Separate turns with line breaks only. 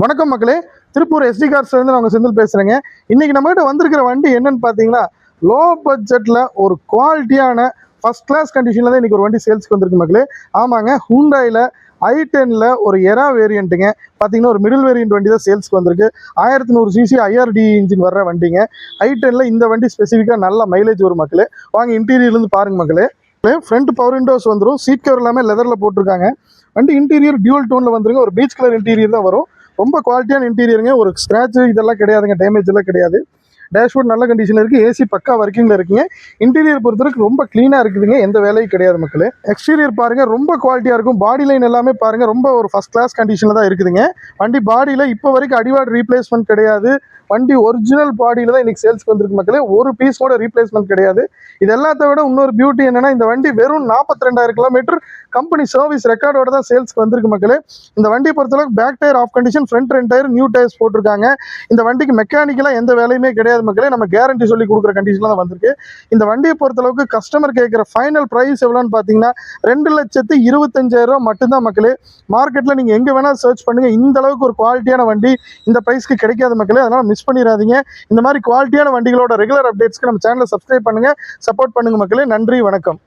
வணக்கம் மக்களே, திருப்பூர் எஸ்டி கார்ஸ்லேருந்து நாங்கள் செந்தில் பேசுகிறேங்க. இன்றைக்கி நம்மகிட்ட வந்திருக்கிற வண்டி என்னென்னு பார்த்தீங்கன்னா, லோ பட்ஜெட்டில் ஒரு குவாலிட்டியான ஃபஸ்ட் கிளாஸ் கண்டிஷனில் தான் இன்றைக்கி ஒரு வண்டி சேல்ஸ்க்கு வந்திருக்கு மக்களே. ஆமாங்க, ஹூண்டாயில் i10ல் ஒரு எரா வேரியண்ட்டுங்க. பார்த்தீங்கன்னா ஒரு மிடில் வேரியண்ட் வண்டி தான் சேல்ஸ்க்கு வந்திருக்கு. 1100 சிசி IRD இன்ஜின் வர்ற வண்டிங்க. i10ல் இந்த வண்டி ஸ்பெசிஃபிக்காக நல்ல மைலேஜ் வரும் மக்களே. வாங்க இன்டீரியர்லேருந்து பாருங்கள் மக்களே. ஃப்ரண்ட் பவர் விண்டோஸ் வந்துடும். சீட் கவர் எல்லாமே லெதரில் போட்டிருக்காங்க. வண்டி இன்டீரியர் டியூல் டோனில் வந்துருங்க. ஒரு பீச் கலர் இன்டீரியர் தான் வரும். ரொம்ப குவாலிட்டியான இன்டீரியருங்க. ஒரு ஸ்க்ராட்ச் இதெல்லாம் கிடையாதுங்க, டேமேஜ் எல்லாம் கிடையாது. டேஷ்போர்ட் நல்ல கண்டிஷனில் இருக்குது. ஏசி பக்கா ஒர்க்கிங்கில் இருக்குங்க. இன்டீரியர் பொறுத்தவரைக்கும் ரொம்ப க்ளீனாக இருக்குதுங்க. எந்த வேலையும் கிடையாது மக்களே. எக்ஸ்டீரியர் பாருங்கள், ரொம்ப குவாலிட்டியாக இருக்கும். பாடி லைன் எல்லாமே பாருங்கள், ரொம்ப ஒரு ஃபஸ்ட் கிளாஸ் கண்டிஷனில் தான் இருக்குதுங்க. வண்டி பாடியில் இப்போ வரைக்கும் அடிவாட் ரீப்ளேஸ்மெண்ட் கிடையாது. வண்டி ஒரிஜினல் பாடியில் தான் இன்றைக்கி சேல்ஸ்க்கு வந்திருக்கு மக்களே. ஒரு பீஸ் கூட ரீப்ளேஸ்மெண்ட் கிடையாது. இது எல்லாத்த விட இன்னொரு பியூட்டி என்னென்னா, இந்த வண்டி வெறும் 42,000 கிலோமீட்டர் கம்பெனி சர்வீஸ் ரெக்கார்டோட தான் சேல்ஸ்க்கு வந்திருக்கு மக்களே. இந்த வண்டி பொறுத்தளவுக்கு back tyre of condition, front 2 tyre new tyres போட்டிருக்காங்க. இந்த வண்டிக்கு மெக்கானிக்கலாக எந்த வேலையுமே கிடையாது மக்களே. நம்ம கேரண்டி சொல்லி கொடுக்குற கண்டிஷனில் தான் வந்திருக்கு. இந்த வண்டியை பொறுத்தளவுக்கு கஸ்டமர் கேட்குற ஃபைனல் ப்ரைஸ் எவ்வளோன்னு பார்த்தீங்கன்னா 2,25,000 மட்டும்தான் மக்களே. மார்க்கெட்டில் நீங்கள் எங்கே வேணால் சர்ச் பண்ணுங்கள், இந்த அளவுக்கு ஒரு குவாலிட்டியான வண்டி இந்த ப்ரைஸ்க்கு கிடைக்காத மக்களே. அதனால் மிஸ் பண்ணிடாதீங்க. இந்த மாதிரி குவாலிட்டியான வண்டிகளோட ரெகுலர் அப்டேட்ஸ்க்கு நம்ம சேனலை சப்ஸ்கிரைப் பண்ணுங்கள், சப்போர்ட் பண்ணுங்கள் மக்களே. நன்றி, வணக்கம்.